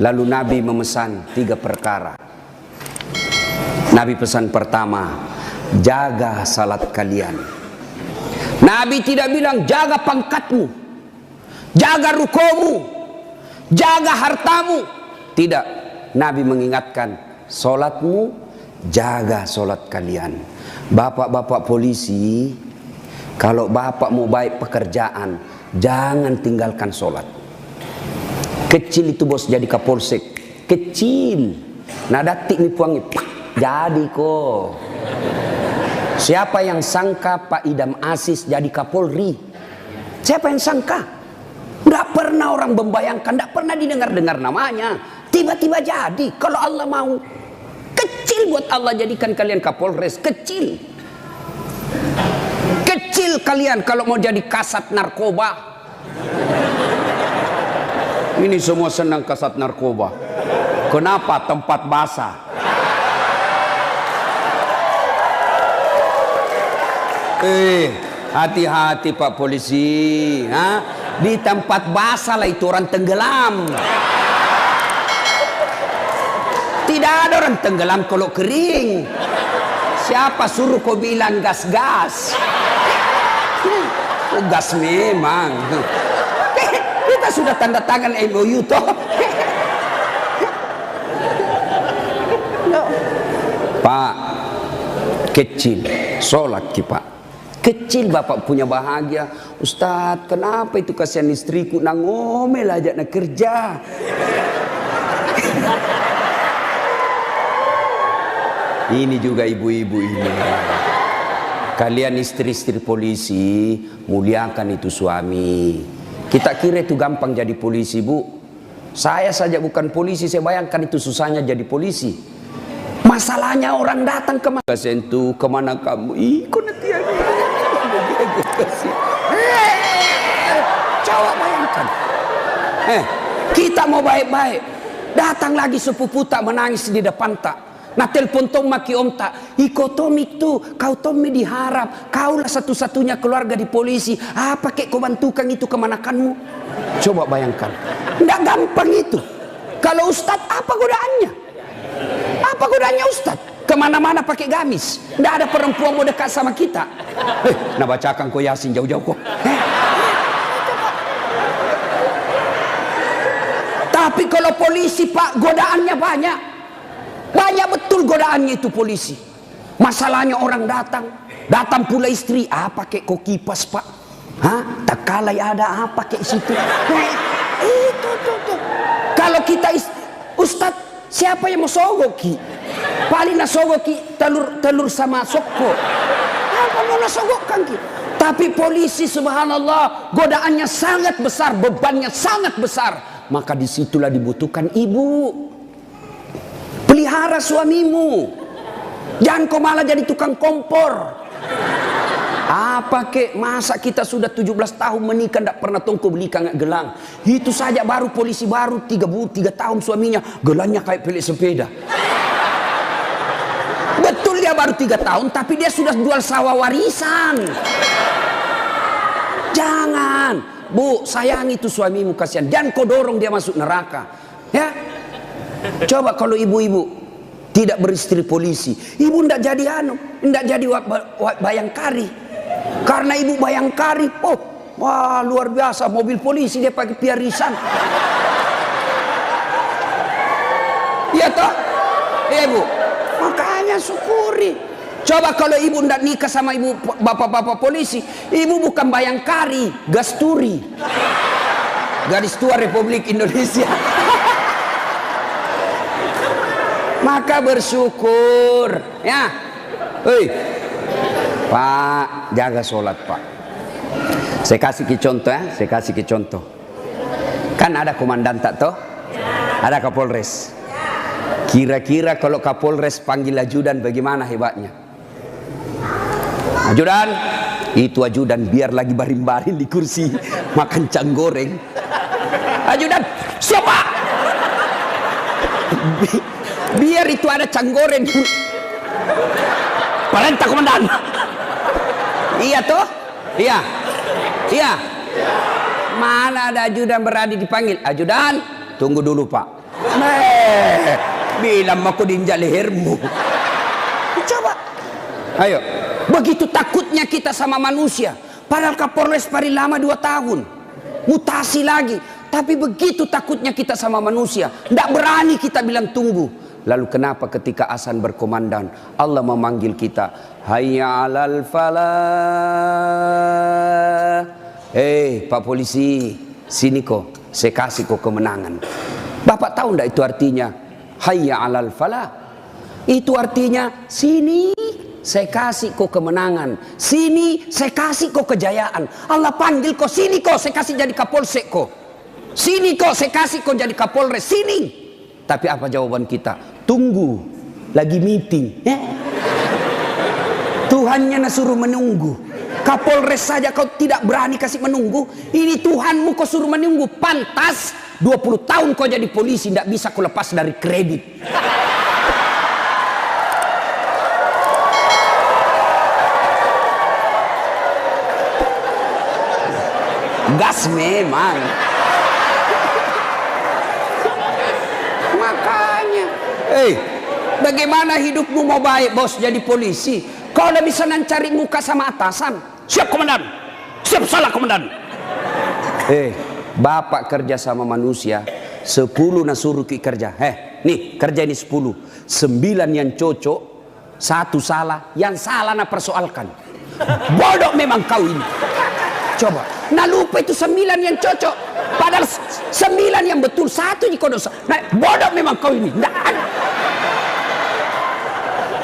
Lalu Nabi memesan 3 perkara. Nabi pesan pertama, jaga salat kalian. Nabi tidak bilang jaga pangkatmu, jaga rukomu, jaga hartamu. Tidak. Nabi mengingatkan, salatmu, jaga salat kalian. Bapak-bapak polisi, kalau bapak mau baik pekerjaan, jangan tinggalkan salat. Kecil itu bos jadi kapolsek, kecil. Nah datik nih puangi, jadi kok. Siapa yang sangka Pak Idam Aziz jadi Kapolri? Siapa yang sangka? Tidak pernah orang membayangkan, tidak pernah didengar-dengar namanya. Tiba-tiba jadi, kalau Allah mau. Kecil buat Allah jadikan kalian Kapolres, kecil. Kecil kalian kalau mau jadi kasat narkoba. Ini semua senang kasat narkoba. Kenapa? Tempat basah. Hati-hati Pak Polisi. Di tempat basah lah itu orang tenggelam. Tidak ada orang tenggelam kalau kering. Siapa suruh kau bilang gas-gas? Gas memang. Kita sudah tanda tangan MOU toh. Pak, kecil, sholat ki Pak. Kecil bapak punya bahagia. Ustadz, kenapa itu kasihan istriku nang ngomel aja nak kerja. Ini juga ibu-ibu ini. Kalian istri-istri polisi, muliakan itu suami. Kita kira itu gampang jadi polisi, Bu. Saya saja bukan polisi, saya bayangkan itu susahnya jadi polisi. Masalahnya orang datang kemana? Sentuh, kemana kamu? Ih, kok nanti ada. Coba bayangkan. Kita mau baik-baik. Datang lagi sepupu tak menangis di depan tak. Nah telepon Tom maki om tak. Iko Tomik tuh, kau Tommy diharap. Kaulah satu-satunya keluarga di polisi. Apa kek kau bantukan itu kemanakanmu? Coba bayangkan. Nggak gampang itu. Kalau Ustadz apa godaannya? Apa godaannya Ustadz? Kemana-mana pakai gamis. Nggak ada perempuan mau dekat sama kita. Nah bacakan kau Yasin jauh-jauh kok. Tapi kalau polisi Pak, godaannya banyak. Banyak betul godaannya itu polisi. Masalahnya orang datang pula istri. Pakai kok kipas Pak? Tak kalai ada apa kayak situ. Itu tuh. Kalau kita Ustadz, siapa yang mau sogoki? Paling nasogoki telur sama soko. Apa mau nasogokkan ki? Tapi polisi subhanallah godaannya sangat besar, bebannya sangat besar. Maka disitulah dibutuhkan ibu. Pelihara suamimu. Jangan kau malah jadi tukang kompor. Apa kek, masa kita sudah 17 tahun menikah tidak pernah tongko beli kangak gelang. Itu saja baru polisi baru 3 tahun suaminya gelangnya kayak pelik sepeda. Betul dia baru 3 tahun tapi dia sudah jual sawah warisan. Jangan. Bu, sayang itu suamimu kasihan. Dan kau dorong dia masuk neraka. Ya. Coba kalau ibu-ibu tidak beristri polisi, ibu ndak jadi ndak jadi bayangkari. Karena ibu bayangkari, wah luar biasa mobil polisi dia pakai piarisan. Iya toh? Iya Bu. Makanya syukuri. Coba kalau ibu ndak nikah sama ibu bapak-bapak polisi, ibu bukan bayangkari, gasturi. Gadis tua Republik Indonesia. Maka bersyukur ya. Pak, jaga sholat Pak. Saya kasih contoh ya, saya kasih contoh. Kan ada komandan tak toh? Ada Kapolres. Kira-kira kalau Kapolres panggil ajudan bagaimana hebatnya? Ajudan, itu ajudan biar lagi baring-baring di kursi makan cang goreng. Ajudan, siapa? Biar itu ada cang goreng. Perintah komandan. Iya toh? Iya. Iya. Mana ada ajudan berani dipanggil? Ajudan, tunggu dulu Pak. Bilang aku diinjak lehermu. Coba. Ayo. Begitu takutnya kita sama manusia. Padahal Kapolres paling lama 2 tahun. Mutasi lagi. Tapi begitu takutnya kita sama manusia. Tidak berani kita bilang tunggu. Lalu kenapa ketika azan berkomandan Allah memanggil kita, hayya 'alal falah. Pak polisi, sini kok, saya kasih kok kemenangan. Bapak tahu enggak itu artinya hayya 'alal falah? Itu artinya sini saya kasih kok kemenangan, sini saya kasih kok kejayaan. Allah panggil kok, sini kok saya kasih jadi kapolsek kok, sini kok saya kasih kok jadi kapolres, sini. Tapi apa jawaban kita? Tunggu, lagi meeting. Tuhannya suruh menunggu. Kapolres saja kau tidak berani kasih menunggu. Ini Tuhanmu kau suruh menunggu. Pantas 20 tahun kau jadi polisi, tidak bisa kau lepas dari kredit. Gas memang. Makanya, bagaimana hidupmu mau baik bos jadi polisi? Kau udah bisa cari muka sama atasan. Siap komandan, siap salah komandan. Bapak kerja sama manusia, 10 suruh ki kerja. Nih kerja ini 10, 9 yang cocok, 1 salah, yang salah persoalkan. Bodoh memang kau ini. Coba, lupa itu 9 yang cocok, padahal 9 yang betul, 1 jika dosa. Bodoh memang kau ini. Nggak ada.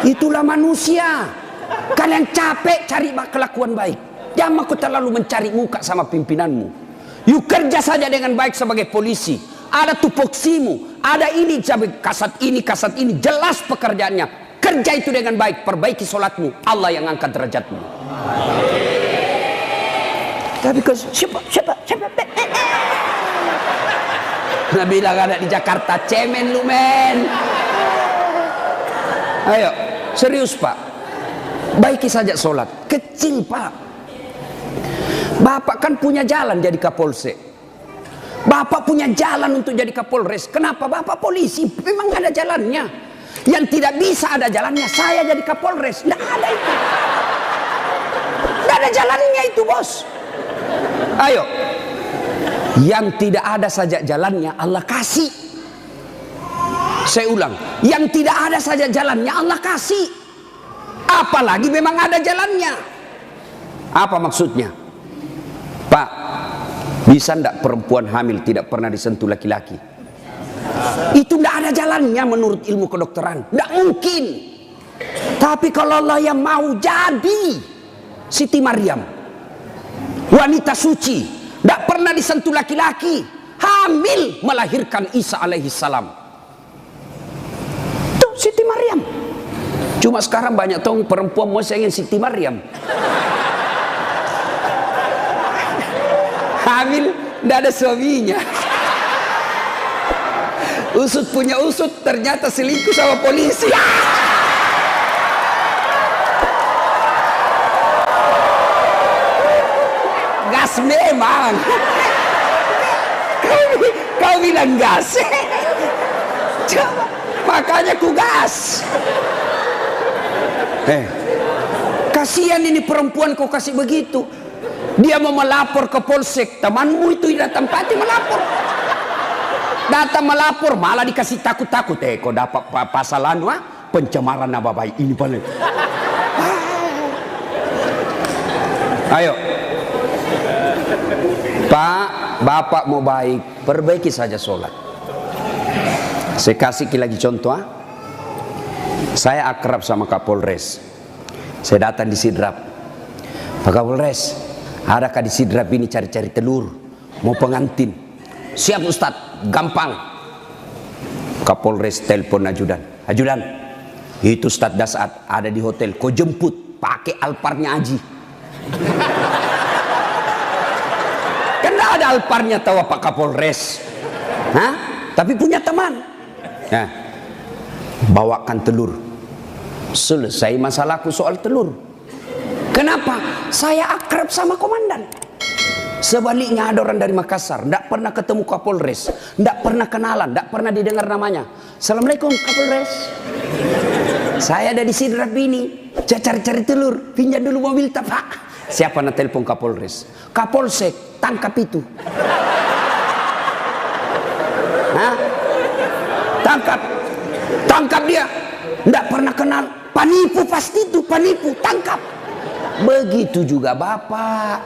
Itulah manusia. Kalian capek cari kelakuan baik. Jangan kau terlalu mencari muka sama pimpinanmu. Yuk kerja saja dengan baik sebagai polisi. Ada tupoksimu, ada ini, kasat ini, jelas pekerjaannya. Kerja itu dengan baik, perbaiki sholatmu, Allah yang angkat derajatmu. Tapi kau siapa? Nah bilang ada di Jakarta, cemen lu men. Ayo, serius pak, baiki saja sholat. Kecil pak. Bapak kan punya jalan jadi kapolsek. Bapak punya jalan untuk jadi kapolres. Kenapa bapak polisi? Memang ada jalannya. Yang tidak bisa ada jalannya, saya jadi kapolres. Tidak ada itu. Tidak ada jalannya itu bos. Ayo, yang tidak ada saja jalannya Allah kasih. Saya ulang, yang tidak ada saja jalannya Allah kasih. Apalagi memang ada jalannya. Apa maksudnya? Pak, bisa ndak perempuan hamil tidak pernah disentuh laki-laki? Itu ndak ada jalannya menurut ilmu kedokteran. Ndak mungkin. Tapi kalau Allah yang mau jadi Siti Maryam, wanita suci, tidak pernah disentuh laki-laki, hamil melahirkan Isa alaihi salam. Tuh Siti Maryam. Cuma sekarang banyak tahu perempuan mau ingin Siti Maryam. Hamil tidak ada suaminya. Usut punya usut, ternyata selingkuh sama polisi. Gas memang. Kau bilang gas. Coba, makanya ku gas. Kasihan ini perempuan kau kasih begitu. Dia mau melapor ke polsek, temanmu itu datang pati melapor. Datang melapor malah dikasih takut-takut. Kau dapat pasalan pencemaran nama baik ini paling. Ayo. Pak, bapak mau baik, perbaiki saja sholat. Saya kasih lagi contoh. Saya akrab sama Kapolres. Saya datang di Sidrap. Pak Kapolres, adakah di Sidrap ini cari-cari telur, mau pengantin? Siap Ustadz, gampang. Kapolres telepon ajudan. Ajudan, itu Ustadz Dasat ada di hotel, kau jemput pakai Alparnya Aji. Karena ada Alparnya tahu Pak Kapolres. Tapi punya teman. Nah, bawakan telur. Selesai masalahku soal telur. Kenapa? Saya akrab sama komandan. Sebaliknya ada orang dari Makassar, tidak pernah ketemu Kapolres, tidak pernah kenalan, tidak pernah didengar namanya. Assalamualaikum Kapolres. Saya ada di Sidrat Bini, saya cari-cari telur, pinjam dulu mobil Pak. Siapa nak telepon Kapolres? Kapolsek, tangkap itu. Hah? Tangkap dia. Tidak pernah kenal, penipu pasti itu, penipu, tangkap. Begitu juga Bapak,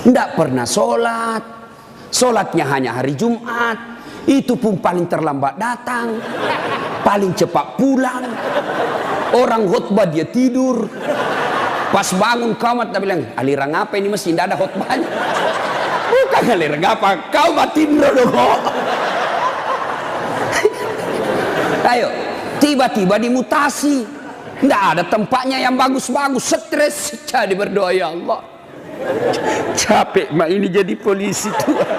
tidak pernah sholat, sholatnya hanya hari Jumat, itu pun paling terlambat datang, paling cepat pulang. Orang khutbah dia tidur, pas bangun kamat dia bilang, aliran apa ini, mesti tidak ada khutbahnya. Bukan aliran apa, kau batin dulu. Ayo, tiba-tiba dimutasi. Tidak ada tempatnya yang bagus-bagus, stres. Jadi berdoa, ya Allah, capek mak ini jadi polisi Tuhan.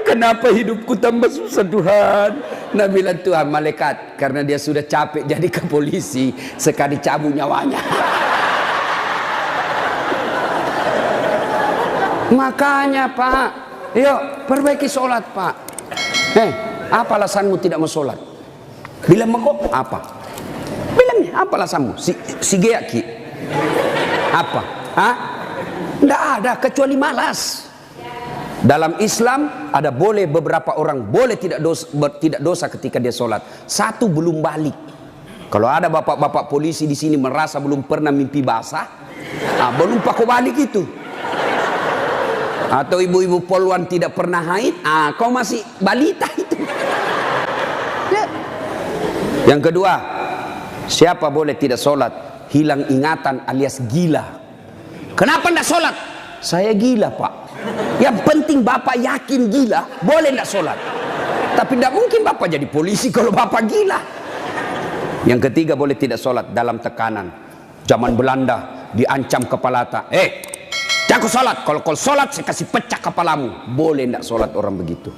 Kenapa hidupku tambah susah Tuhan? Nah bilang Tuhan, malaikat, karena dia sudah capek jadi ke polisi, sekali cabut nyawanya. Makanya Pak, yuk perbaiki sholat Pak. Apa alasanmu tidak mau sholat? Bilang kok apa? Bilangnya apa alasanmu? Si geaki. Apa? Hah? Tidak ada kecuali malas. Dalam Islam ada boleh beberapa orang boleh tidak dosa ketika dia sholat. Satu, belum balik. Kalau ada bapak-bapak polisi di sini merasa belum pernah mimpi basah, belum pakai balik itu. Atau ibu-ibu poluan tidak pernah haid, kau masih balita itu. Ya. Yang kedua, siapa boleh tidak sholat? Hilang ingatan alias gila. Kenapa tidak sholat? Saya gila Pak. Yang penting Bapak yakin gila, boleh tidak sholat. Tapi tidak mungkin Bapak jadi polisi kalau Bapak gila. Yang ketiga, boleh tidak sholat dalam tekanan. Zaman Belanda diancam kepala tak. Jangan sholat. Kalau kau sholat saya kasih pecah kepalamu. Boleh tidak sholat orang begitu.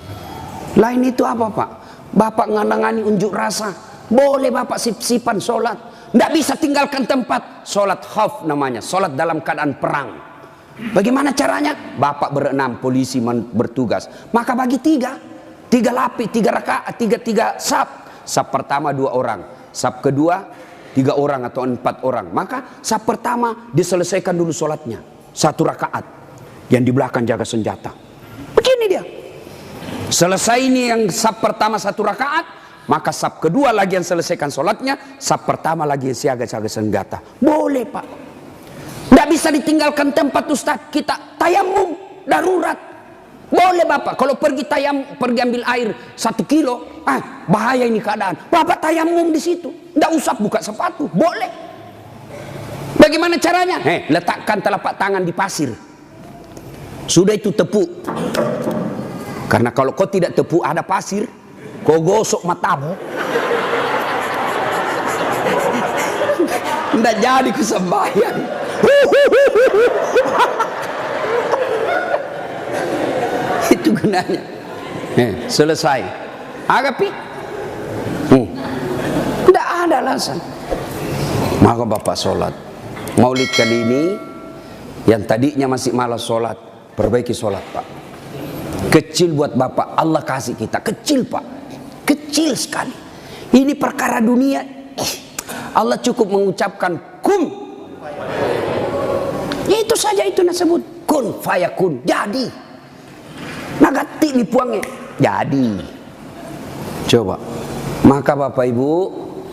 Lain itu apa Pak? Bapak nganangani unjuk rasa. Boleh Bapak sip-sipan sholat. Tidak bisa tinggalkan tempat. Sholat khauf namanya. Sholat dalam keadaan perang. Bagaimana caranya? Bapak berenam, polisi bertugas. Maka bagi tiga lapis, 3 rakaat, tiga saf. Saf pertama 2 orang. Saf kedua 3 orang atau 4 orang. Maka saf pertama diselesaikan dulu sholatnya. 1 rakaat. Yang di belakang jaga senjata. Begini dia. Selesai ini yang saf pertama 1 rakaat. Maka saf kedua lagi yang selesaikan sholatnya, saf pertama lagi yang siaga-siaga senjata. Boleh Pak. Tidak bisa ditinggalkan tempat Ustaz. Kita tayamum darurat. Boleh Bapak. Kalau pergi ambil air 1 kilo, bahaya ini keadaan. Bapak tayamum di situ. Tidak usah buka sepatu. Boleh. Bagaimana caranya? Letakkan telapak tangan di pasir. Sudah itu tepuk. Karena kalau kau tidak tepuk ada pasir, kau gosok matamu, tidak jadi kesembahyang. Itu gunanya. Selesai. Agapi. Tidak ada alasan. Maka Bapak sholat. Maulid kali ini, yang tadinya masih malas sholat, perbaiki sholat Pak. Kecil buat Bapak, Allah kasih kita. Kecil Pak. Kecil sekali. Ini perkara dunia. Allah cukup mengucapkan kun. Itu saja itu disebut kun fayakun. Jadi. Nagati dipuangnya. Jadi. Coba. Maka Bapak Ibu,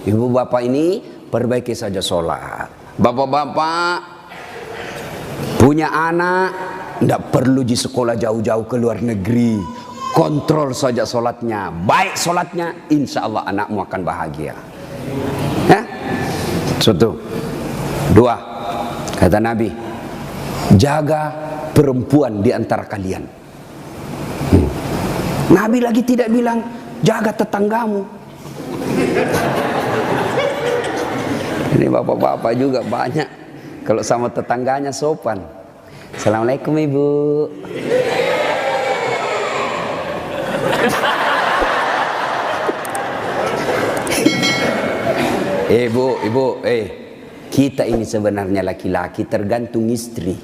Ibu Bapak ini perbaiki saja sholat. Bapak-bapak punya anak, tidak perlu di sekolah jauh-jauh ke luar negeri. Kontrol saja sholatnya. Baik sholatnya, insya Allah anakmu akan bahagia. Ya? 1. 2. Kata Nabi, jaga perempuan di antara kalian. Nabi lagi tidak bilang, jaga tetanggamu. Ini bapak-bapak juga banyak. Kalau sama tetangganya sopan. Assalamualaikum Ibu. Ibu, kita ini sebenarnya laki-laki tergantung istri.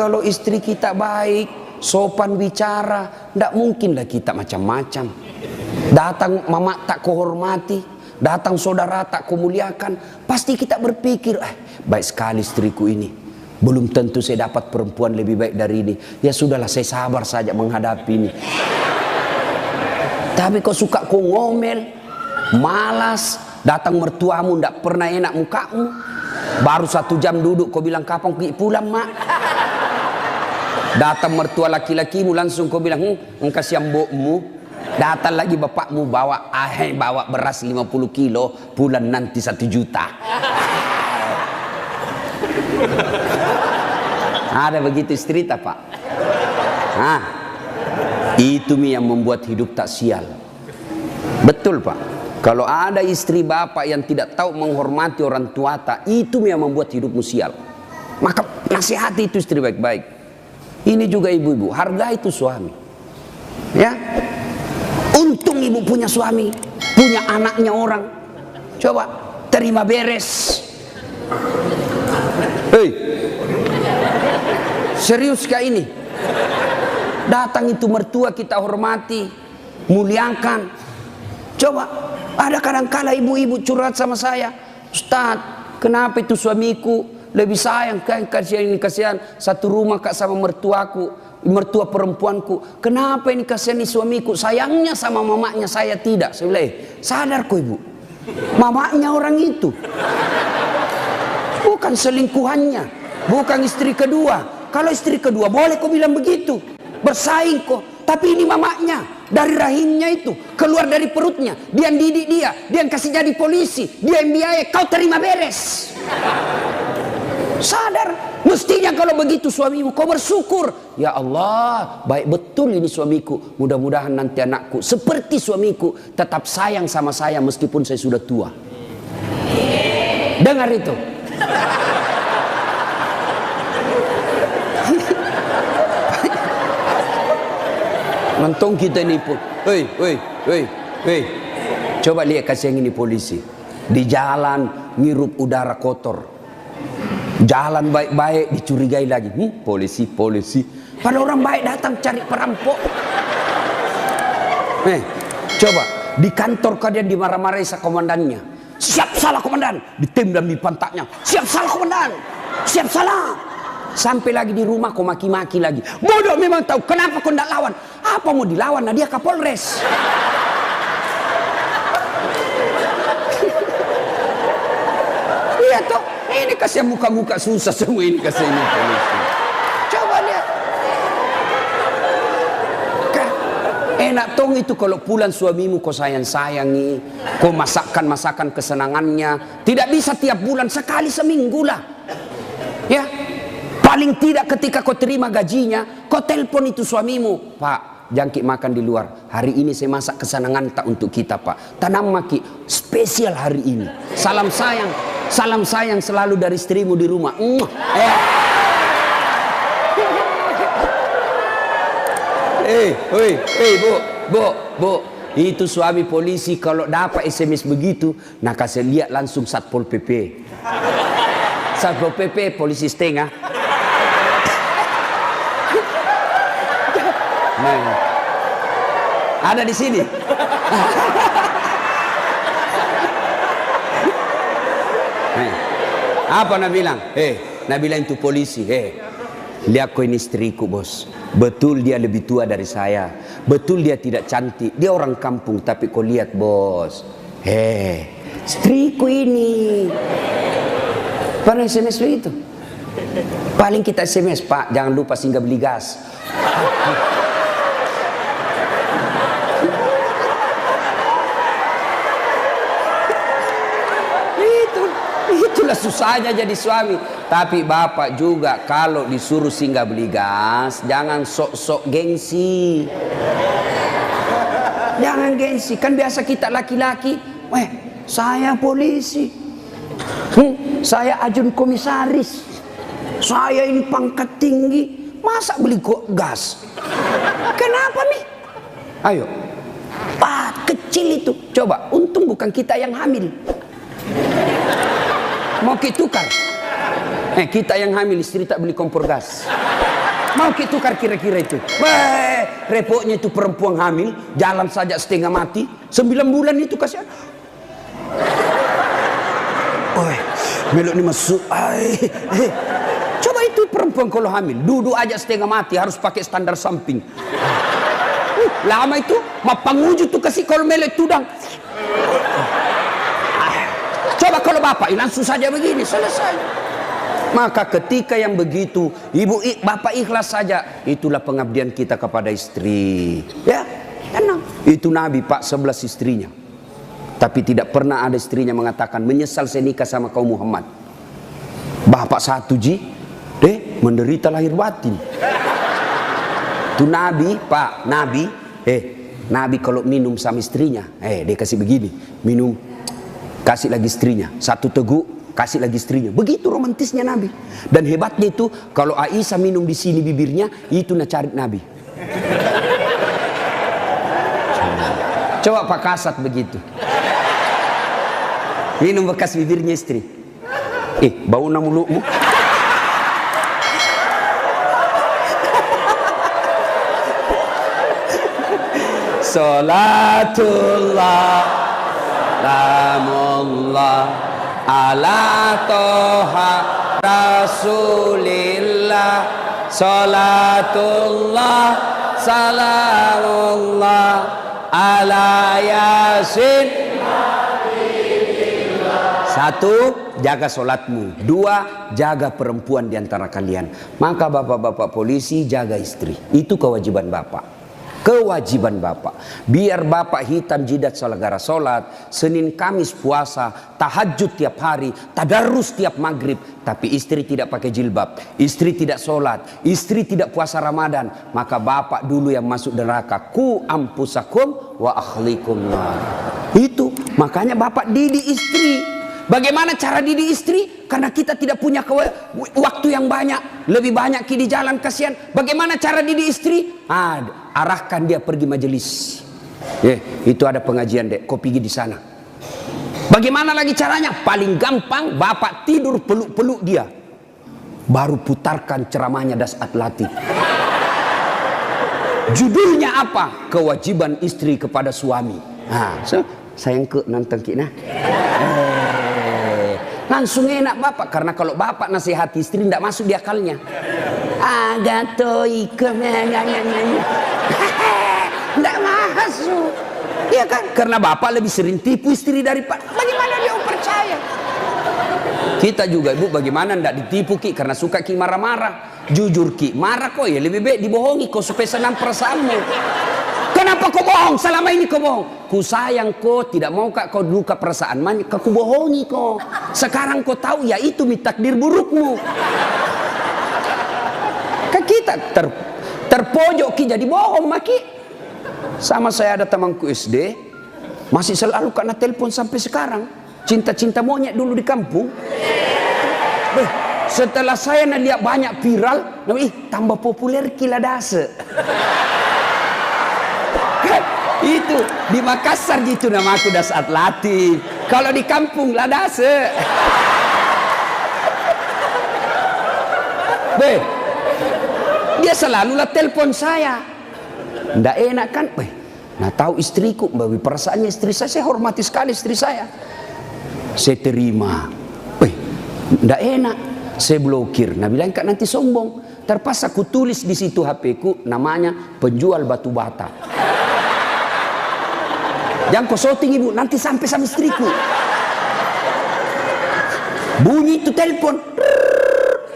kalau istri kita baik, sopan bicara, tidak mungkinlah kita macam-macam. Datang mama tak kuhormati, datang saudara tak kumuliakan, pasti kita berpikir, baik sekali istriku ini. Belum tentu saya dapat perempuan lebih baik dari ini. Ya sudahlah, saya sabar saja menghadapi ini. Tapi kau suka kau ngomel, malas, datang mertuamu tidak pernah enak mukamu. Baru 1 jam duduk kau bilang kapan pulang mak. Datang mertua laki-lakimu langsung kau bilang kasihan mbokmu. Datang lagi bapakmu bawa beras 50 kilo, pulang nanti 1 juta. Ada begitu istri tak pak? Itu yang membuat hidup tak sial. Betul pak. Kalau ada istri bapak yang tidak tahu menghormati orang tua tak, itu yang membuat hidupmu sial. Maka nasihati itu istri baik-baik. Ini juga ibu-ibu, hargai itu suami. Ya, untung ibu punya suami, punya anaknya orang. Coba terima beres. Hei, serius kah ini? Datang itu mertua kita hormati, muliakan. Coba, ada kadang-kala ibu-ibu curhat sama saya, Ustaz, kenapa itu suamiku lebih sayang, kan kasihan satu rumah kak sama mertuaku, mertua perempuanku. Kenapa ini kasihan nih suamiku, sayangnya sama mamanya saya tidak. Saya bilang, sadar kok ibu, mamanya orang itu, bukan selingkuhannya, bukan istri kedua. Kalau istri kedua boleh kau bilang begitu, bersaing kok. Tapi ini mamanya, dari rahimnya itu, keluar dari perutnya, dia yang didik dia yang kasih jadi polisi, dia yang biaya, kau terima beres. Sadar, mestinya kalau begitu suamimu, kau bersyukur. Ya Allah, baik betul ini suamiku. Mudah-mudahan nanti anakku seperti suamiku, tetap sayang sama saya meskipun saya sudah tua. Dengar itu. Mentong kita ini pun, hei, coba lihat kasih yang ini polisi. Di jalan ngirup udara kotor, jalan baik-baik dicurigai lagi. Polisi. Pada orang baik datang cari perampok. Coba di kantor kalian dimarah-marahi sa komandannya. Siap salah komandan, ditendang di pantatnya. Siap salah komandan, siap salah. Sampai lagi di rumah kau maki-maki lagi. Bodoh memang tahu, kenapa kau tidak lawan? Apa mau dilawan? Nah dia Kapolres. Lihat tuh, ini kasih muka-muka susah semua ini kasih ini polisi. Coba lihat. Enak tong itu kalau pulang suamimu kau sayang-sayangi, kau masakan kesenangannya. Tidak bisa tiap bulan, sekali seminggu lah. Ya. Paling tidak ketika kau terima gajinya, kau telepon itu suamimu. Pak, jangkit makan di luar. Hari ini saya masak kesenangan tak untuk kita pak. Tanam maki spesial hari ini. Salam sayang selalu dari istrimu di rumah. Bu. Itu suami polisi kalau dapat SMS begitu, nah kasih lihat langsung Satpol PP. Satpol PP polisi setengah. Ada di sini. Apa nak bilang? Nak bilang itu polisi. Lihat kau ini istriku bos. Betul dia lebih tua dari saya. Betul dia tidak cantik. Dia orang kampung. Tapi kau lihat bos. Istriku ini. Pernah SMS begitu? Paling kita SMS, Pak, jangan lupa singgah beli gas. Itulah susahnya jadi suami. Tapi bapak juga kalau disuruh singgah beli gas, jangan sok-sok gengsi. Jangan gengsi. Kan biasa kita laki-laki, saya polisi, saya ajun komisaris, saya ini pangkat tinggi, masa beli gas? Kenapa nih? Ayo, Pak, kecil itu. Coba, untung bukan kita yang hamil. Mau kita tukar? Kita yang hamil, istri tak beli kompor gas. Mau kita tukar kira-kira itu. Repotnya itu perempuan hamil, jalan saja setengah mati, 9 bulan itu kasihan. Melok ini masuk. Coba itu perempuan kalau hamil, duduk aja setengah mati, harus pakai standar samping. Lama itu, mapanguju tuh kasih kalau melek tudang. Coba kalau bapak, langsung saja begini, selesai. Maka ketika yang begitu, bapak ikhlas saja, itulah pengabdian kita kepada istri. Ya, tenang. Itu Nabi Pak 11 istrinya. Tapi tidak pernah ada istrinya mengatakan menyesal saya nikah sama kau Muhammad. Bapak satu menderita lahir batin. Itu Nabi Pak, Nabi kalau minum sama istrinya, dia kasih begini, minum, kasih lagi istrinya, satu teguk. Kasih lagi istrinya. Begitu romantisnya Nabi. Dan hebatnya itu, kalau Aisyah minum di sini bibirnya, itu cari Nabi. Coba Pak Kasat begitu. Minum bekas bibirnya istri. Bau mulutmu. Salatullah, salamullah ala toha rasulillah, salatullah salamullah ala yasin. Satu, jaga solatmu. Dua, jaga perempuan di antara kalian. Maka bapak-bapak polisi jaga istri. Itu kewajiban bapak. Kewajiban bapak. Biar bapak hitam jidat gara solat, Senin Kamis puasa, tahajud tiap hari, tadarus tiap maghrib, tapi istri tidak pakai jilbab, istri tidak solat, istri tidak puasa Ramadan, maka bapak dulu yang masuk neraka. Ku ampusakum wa akhlikum nar. Itu makanya bapak didik istri. Bagaimana cara didik istri? Karena kita tidak punya waktu yang banyak, lebih banyak di jalan, kasihan. Bagaimana cara didik istri? Arahkan dia pergi majelis. Itu ada pengajian dek, kau pergi di sana. Bagaimana lagi caranya? Paling gampang, bapak tidur peluk-peluk dia, baru putarkan ceramahnya Dasat Latif. Judulnya apa? Kewajiban istri kepada suami. Sayang ke nonton kita. Langsung enak bapak, karena kalau bapak nasihati istri tidak masuk di akalnya. Tidak masuk, ya kan? Karena bapak lebih sering tipu istri daripada. Bagaimana dia percaya? Kita juga ibu, bagaimana tidak ditipu ki? Karena suka ki marah-marah. Jujur ki, marah kok ya lebih baik dibohongi kau supaya senang perasaanmu. Kenapa kau bohong? Selama ini kau bohong. Ku sayang kau, tidak mau kau luka perasaan. Ku bohongi kau. Sekarang kau tahu ya itu takdir burukmu. Kan kita terpojok ki jadi bohong maki. Sama saya ada temanku SD, masih selalu kena telepon sampai sekarang. Cinta-cinta monyet dulu di kampung. Setelah saya lihat banyak viral, tambah populer kila dase. Itu di Makassar gitu nama aku Dasat Latif. Kalau di kampung Ladase. Dia selalu lah telepon saya. Nggak enak kan? Nah tahu istriku, bagi perasaannya istri saya hormati sekali istri saya. Saya terima. Nggak enak. Saya blokir. Nah bilang kak nanti sombong. Terpaksa ku tulis di situ HP ku namanya penjual batu bata. Jangan kau shooting ibu, nanti sampai sama istriku. Bunyi itu telepon.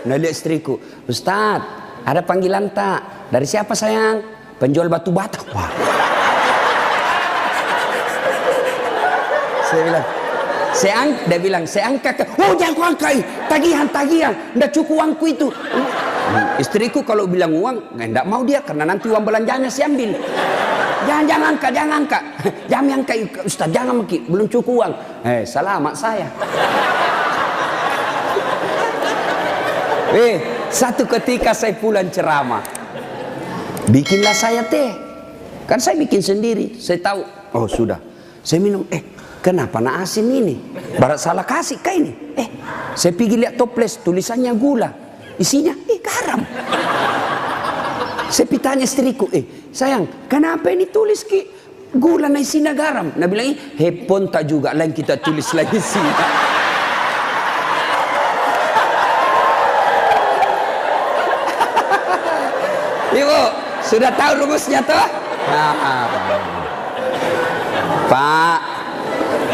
Nah lihat istriku, Ustaz, ada panggilan tak? Dari siapa sayang? Penjual batu bata. Wah. Saya bilang, dia bilang, saya angkat. Oh jangan kau angkat, tagihan. Nggak cukup uangku itu. Istriku kalau bilang uang, nggak mau dia karena nanti uang belanjanya saya ambil. Jangan angkat. Jangan angkat Ustaz, jangan maki, belum cukup uang. Selamat saya. Satu ketika saya pulang ceramah. Bikinlah saya teh. Kan saya bikin sendiri. Saya tahu, oh sudah. Saya minum, kenapa nak asin ini? Barat salah kasih kah ini? Saya pergi lihat toples, tulisannya gula. Isinya, garam. Saya tanya istriku, sayang, kenapa ini tulis ki gula na isi na garam? Nah bilang, hepon tak juga, lain kita tulis lagi isi. Ibu, sudah tahu rumusnya toh? Pak,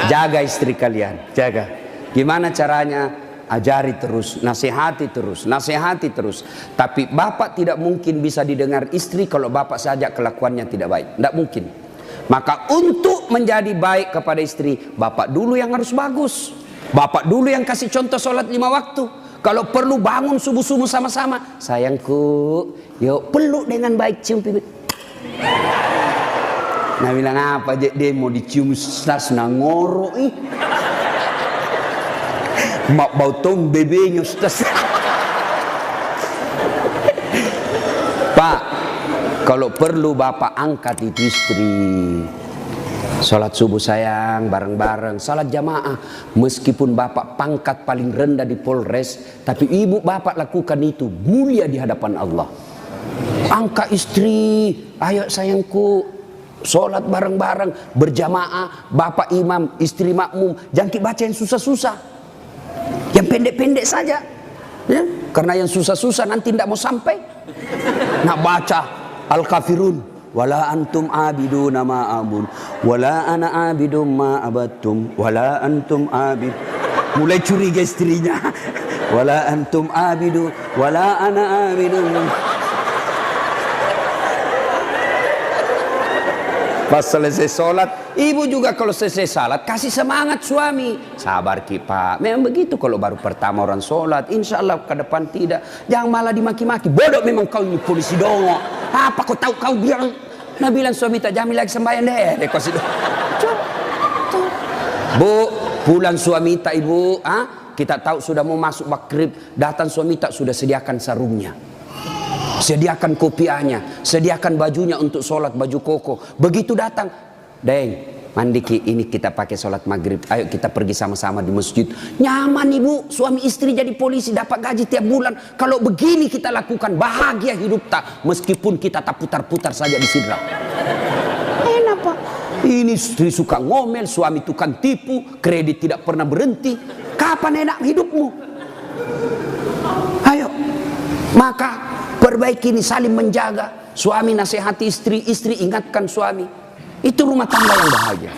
jaga istri kalian, jaga. Gimana caranya? Ajari terus, nasihati terus, nasihati terus. Tapi bapak tidak mungkin bisa didengar istri kalau bapak saja kelakuannya tidak baik. Tidak mungkin. Maka untuk menjadi baik kepada istri, bapak dulu yang harus bagus. Bapak dulu yang kasih contoh sholat 5 waktu. Kalau perlu bangun subuh-subuh sama-sama. Sayangku, yuk peluk dengan baik, cium pipi. Nah bilang apa, dia mau dicium stas nangoro ih. Mak bau tong bebenya Ustaz. Pak, kalau perlu bapak angkat itu istri. Salat subuh sayang, bareng-bareng, salat jamaah. Meskipun bapak pangkat paling rendah di Polres, tapi ibu bapak lakukan itu mulia di hadapan Allah. Angkat istri, ayo sayangku, salat bareng-bareng, berjamaah, bapak imam, istri makmum. Jangan baca yang susah-susah. Yang pendek-pendek saja ya? Karena yang susah-susah nanti tidak mau sampai. Nak baca Al-Kafirun, wala antum abiduna ma abun, wala ana abidum ma abattum, wala antum abid. Mulai curiga istrinya. Wala antum abidu, wala ana abidum. Pas selesai sholat, ibu juga kalau selesai sholat kasih semangat suami. Sabar ki pak, memang begitu kalau baru pertama orang sholat. Insya Allah ke depan tidak. Jangan malah dimaki-maki. Bodoh memang kau ini polisi dongo. Apa kau tahu kau bilang? Nah bilang suami tak jamin lagi sembahyang deh. Kau sih. Bu, pulang suami tak ibu. Kita tahu sudah mau masuk maghrib. Datang suami tak sudah sediakan sarungnya. Sediakan kopiahnya, sediakan bajunya untuk sholat, baju koko. Begitu datang, Deng, mandi ki, ini kita pakai sholat maghrib. Ayo kita pergi sama-sama di masjid. Nyaman ibu, suami istri jadi polisi, dapat gaji tiap bulan. Kalau begini kita lakukan, bahagia hidup tak. Meskipun kita tak putar-putar saja di sidra. Enak pak. Ini istri suka ngomel, suami tukang tipu, kredit tidak pernah berhenti. Kapan enak hidupmu? Ayo, maka perbaiki ini, saling menjaga. Suami nasihati istri, istri ingatkan suami. Itu rumah tangga yang bahagia.